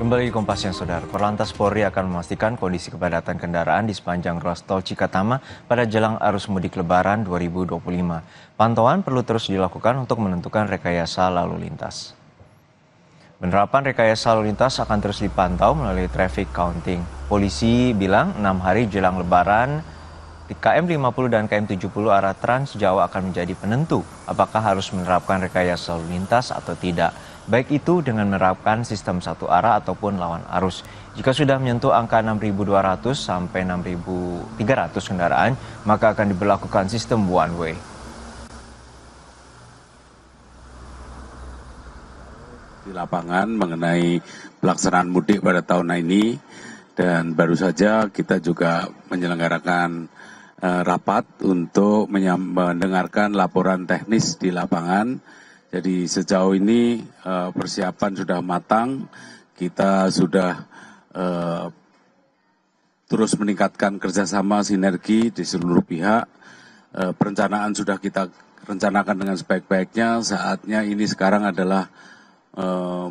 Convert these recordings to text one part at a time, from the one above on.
Kembali di Kompas Siang, Saudara. Korlantas Polri akan memastikan kondisi kepadatan kendaraan di sepanjang ruas tol Cikatama pada jelang arus mudik Lebaran 2025. Pantauan perlu terus dilakukan untuk menentukan rekayasa lalu lintas. Penerapan rekayasa lalu lintas akan terus dipantau melalui traffic counting. Polisi bilang 6 hari jelang Lebaran, KM 50 dan KM 70 arah Trans Jawa akan menjadi penentu apakah harus menerapkan rekayasa lalu lintas atau tidak. Baik itu dengan menerapkan sistem satu arah ataupun lawan arus. Jika sudah menyentuh angka 6.200 sampai 6.300 kendaraan, maka akan diberlakukan sistem one way. Di lapangan mengenai pelaksanaan mudik pada tahun ini, dan baru saja kita juga menyelenggarakan rapat untuk mendengarkan laporan teknis di lapangan. Jadi sejauh ini persiapan sudah matang, kita sudah terus meningkatkan kerjasama sinergi di seluruh pihak. Perencanaan sudah kita rencanakan dengan sebaik-baiknya. Saatnya ini sekarang adalah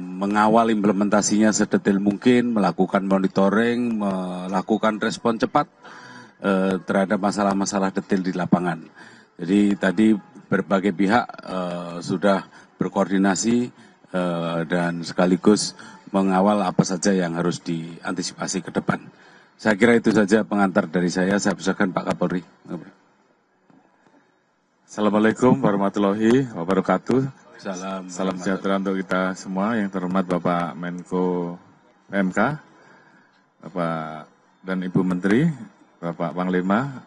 mengawal implementasinya sedetail mungkin, melakukan monitoring, melakukan respon cepat terhadap masalah-masalah detail di lapangan. Jadi tadi berbagai pihak sudah berkoordinasi dan sekaligus mengawal apa saja yang harus diantisipasi ke depan. Saya kira itu saja pengantar dari saya persilakan Pak Kapolri. Assalamualaikum warahmatullahi wabarakatuh. Salam Sejahtera untuk kita semua, yang terhormat Bapak Menko PMK, Bapak dan Ibu Menteri, Bapak Panglima,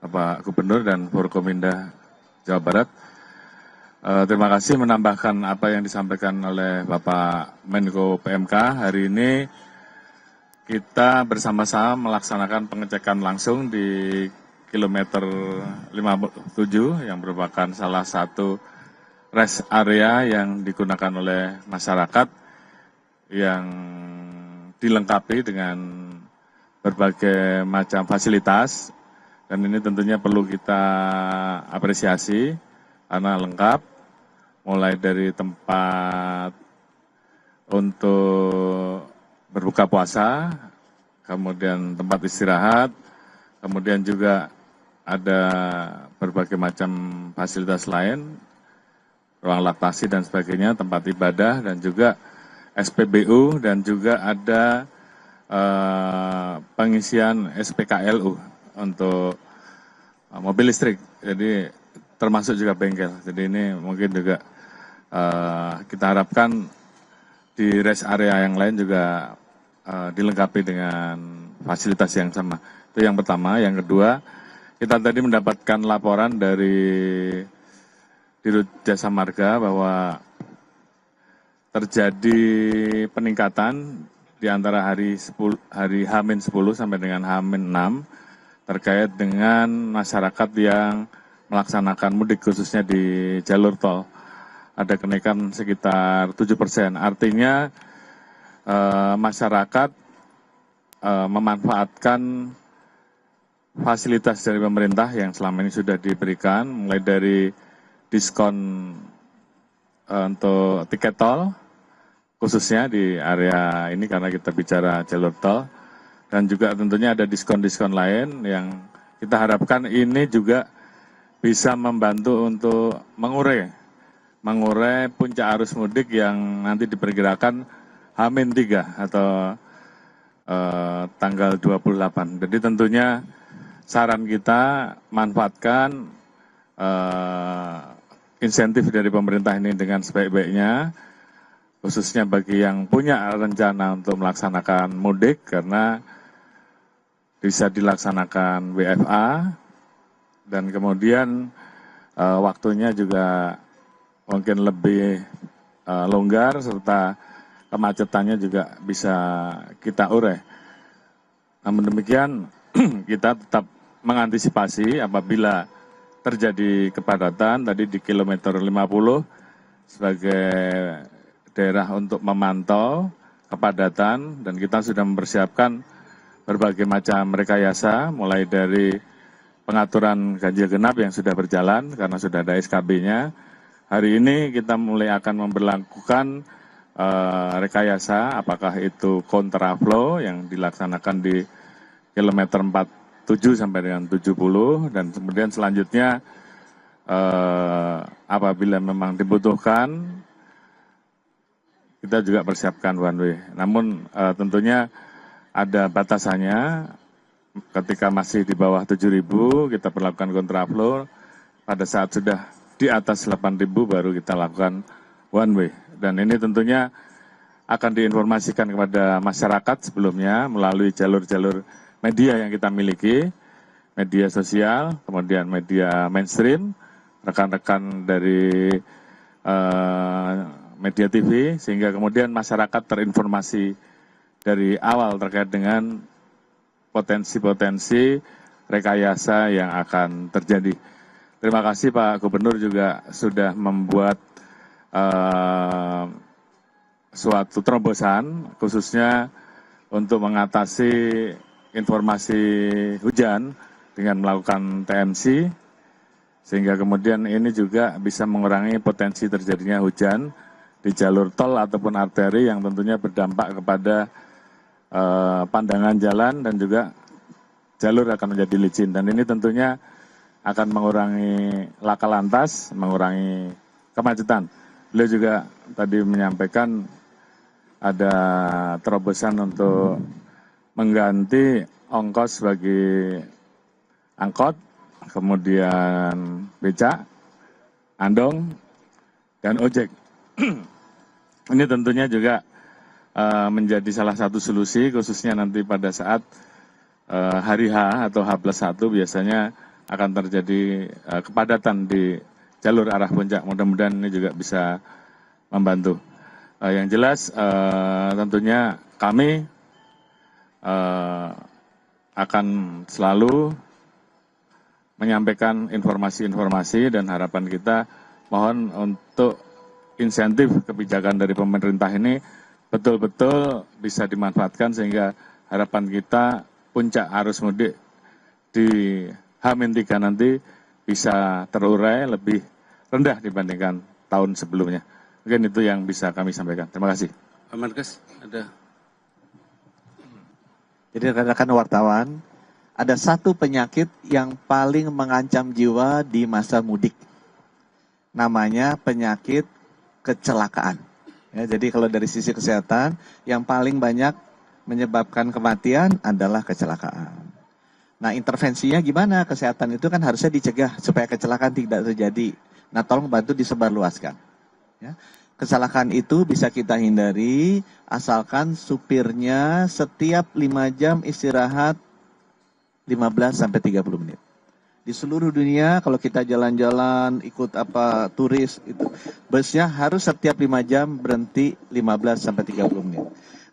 Bapak Gubernur dan Forkominda Jawa Barat. Terima kasih menambahkan apa yang disampaikan oleh Bapak Menko PMK. Hari ini kita bersama-sama melaksanakan pengecekan langsung di kilometer 57 yang merupakan salah satu rest area yang digunakan oleh masyarakat yang dilengkapi dengan berbagai macam fasilitas. Dan ini tentunya perlu kita apresiasi karena lengkap, mulai dari tempat untuk berbuka puasa, kemudian tempat istirahat, kemudian juga ada berbagai macam fasilitas lain, ruang laktasi dan sebagainya, tempat ibadah, dan juga SPBU, dan juga ada pengisian SPKLU untuk mobil listrik, jadi termasuk juga bengkel. Jadi ini mungkin juga kita harapkan di rest area yang lain juga dilengkapi dengan fasilitas yang sama. Itu yang pertama. Yang kedua, kita tadi mendapatkan laporan dari Dirut Jasa Marga bahwa terjadi peningkatan di antara hari H-10 sampai dengan H-6 terkait dengan masyarakat yang melaksanakan mudik khususnya di jalur tol. Ada kenaikan sekitar 7%. Artinya masyarakat memanfaatkan fasilitas dari pemerintah yang selama ini sudah diberikan, mulai dari diskon untuk tiket tol, khususnya di area ini karena kita bicara jalur tol, dan juga tentunya ada diskon-diskon lain yang kita harapkan ini juga bisa membantu untuk mengurai puncak arus mudik yang nanti diperkirakan H-3 atau tanggal 28. Jadi tentunya saran kita manfaatkan insentif dari pemerintah ini dengan sebaik-baiknya, khususnya bagi yang punya rencana untuk melaksanakan mudik, karena bisa dilaksanakan WFA, dan kemudian waktunya juga mungkin lebih longgar, serta kemacetannya juga bisa kita urai. Namun demikian, kita tetap mengantisipasi apabila terjadi kepadatan tadi di kilometer 50 sebagai daerah untuk memantau kepadatan, dan kita sudah mempersiapkan berbagai macam rekayasa, mulai dari pengaturan ganjil genap yang sudah berjalan karena sudah ada SKB-nya. Hari ini kita mulai akan memberlakukan rekayasa, apakah itu kontraflow yang dilaksanakan di kilometer 47 sampai dengan 70, dan kemudian selanjutnya apabila memang dibutuhkan, kita juga persiapkan one way. Namun tentunya ada batasannya, ketika masih di bawah 7.000 kita perlakukan kontraflow, pada saat sudah di atas 8.000 baru kita lakukan one way. Dan ini tentunya akan diinformasikan kepada masyarakat sebelumnya melalui jalur-jalur media yang kita miliki, media sosial, kemudian media mainstream, rekan-rekan dari media TV, sehingga kemudian masyarakat terinformasi dari awal terkait dengan potensi-potensi rekayasa yang akan terjadi. Terima kasih Pak Gubernur juga sudah membuat suatu terobosan khususnya untuk mengatasi informasi hujan dengan melakukan TMC, sehingga kemudian ini juga bisa mengurangi potensi terjadinya hujan di jalur tol ataupun arteri yang tentunya berdampak kepada pandangan jalan dan juga jalur akan menjadi licin. Dan ini tentunya akan mengurangi laka lantas, mengurangi kemacetan. Beliau juga tadi menyampaikan ada terobosan untuk mengganti ongkos bagi angkot, kemudian becak, andong, dan ojek. Ini tentunya juga menjadi salah satu solusi, khususnya nanti pada saat hari H atau H+1 biasanya akan terjadi kepadatan di jalur arah puncak. Mudah-mudahan ini juga bisa membantu. Yang jelas tentunya kami akan selalu menyampaikan informasi-informasi, dan harapan kita mohon untuk insentif kebijakan dari pemerintah ini betul-betul bisa dimanfaatkan, sehingga harapan kita puncak arus mudik di H-3 nanti bisa terurai lebih rendah dibandingkan tahun sebelumnya. Mungkin itu yang bisa kami sampaikan. Terima kasih. Pak Markes, ada. Jadi rekan-rekan wartawan, ada satu penyakit yang paling mengancam jiwa di masa mudik. Namanya penyakit kecelakaan. Ya, jadi kalau dari sisi kesehatan, yang paling banyak menyebabkan kematian adalah kecelakaan. Nah, intervensinya gimana? Kesehatan itu kan harusnya dicegah supaya kecelakaan tidak terjadi. Nah, tolong bantu disebarluaskan. Ya. Kecelakaan itu bisa kita hindari asalkan supirnya setiap 5 jam istirahat 15-30 menit. Di seluruh dunia kalau kita jalan-jalan ikut turis itu busnya harus setiap 5 jam berhenti 15-30 menit.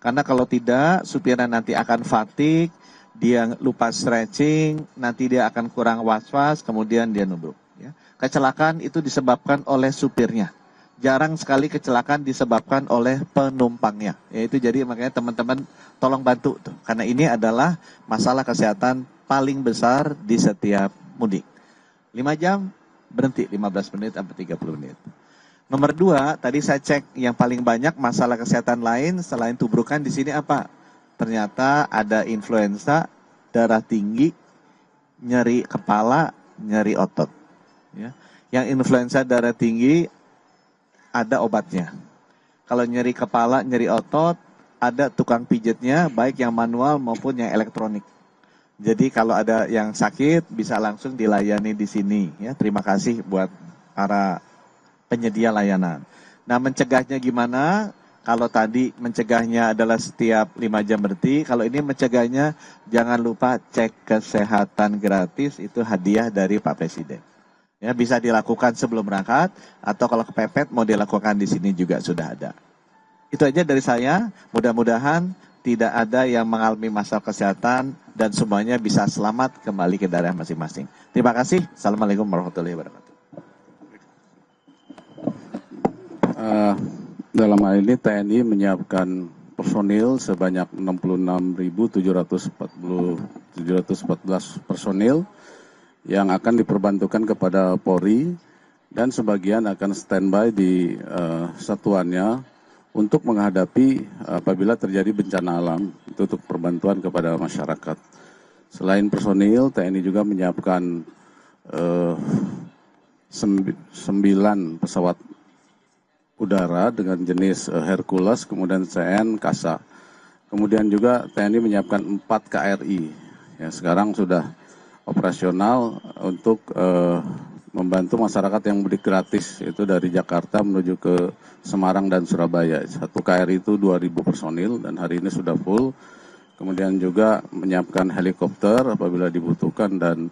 Karena kalau tidak supirnya nanti akan fatigue, dia lupa stretching, nanti dia akan kurang was-was, kemudian dia nubruk. Ya. Kecelakaan itu disebabkan oleh supirnya. Jarang sekali kecelakaan disebabkan oleh penumpangnya. Yaitu jadi makanya teman-teman tolong bantu tuh. Karena ini adalah masalah kesehatan paling besar di setiap mudik. 5 jam berhenti 15 menit sampai 30 menit. Nomor 2, tadi saya cek yang paling banyak masalah kesehatan lain selain tubrukan di sini apa? Ternyata ada influenza, darah tinggi, nyeri kepala, nyeri otot. Ya. Yang influenza darah tinggi ada obatnya. Kalau nyeri kepala, nyeri otot, ada tukang pijatnya, baik yang manual maupun yang elektronik. Jadi kalau ada yang sakit bisa langsung dilayani di sini. Ya, terima kasih buat para penyedia layanan. Nah, mencegahnya gimana? Kalau tadi mencegahnya adalah setiap 5 jam berhenti, kalau ini mencegahnya jangan lupa cek kesehatan gratis, itu hadiah dari Pak Presiden. Ya, bisa dilakukan sebelum berangkat atau kalau kepepet mau dilakukan di sini juga sudah ada. Itu aja dari saya. Mudah-mudahan tidak ada yang mengalami masalah kesehatan dan semuanya bisa selamat kembali ke daerah masing-masing. Terima kasih. Assalamualaikum warahmatullahi wabarakatuh. Dalam hal ini TNI menyiapkan personil sebanyak 66.714 personil yang akan diperbantukan kepada Polri, dan sebagian akan standby di satuannya untuk menghadapi apabila terjadi bencana alam, itu untuk perbantuan kepada masyarakat. Selain personil, TNI juga menyiapkan 9 pesawat udara dengan jenis Hercules, kemudian CN, Kasa. Kemudian juga TNI menyiapkan 4 KRI, ya sekarang sudah operasional untuk membantu masyarakat yang mudik gratis, itu dari Jakarta menuju ke Semarang dan Surabaya. 1 KRI itu 2.000 personil dan hari ini sudah full. Kemudian juga menyiapkan helikopter apabila dibutuhkan dan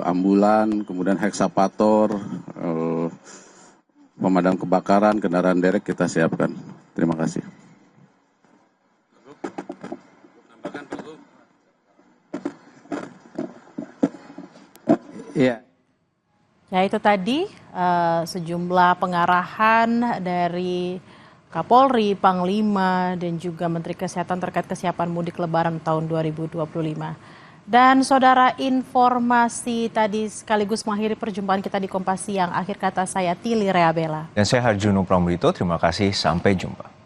ambulan, kemudian heksapator, pemadam kebakaran, kendaraan derek kita siapkan. Terima kasih. Iya. Ya itu tadi sejumlah pengarahan dari Kapolri, Panglima, dan juga Menteri Kesehatan terkait kesiapan mudik Lebaran tahun 2025. Dan saudara, informasi tadi sekaligus mengakhiri perjumpaan kita di Kompas Siang. Akhir kata saya Tili Reabella. Dan saya Harjuno Pramudito, terima kasih, sampai jumpa.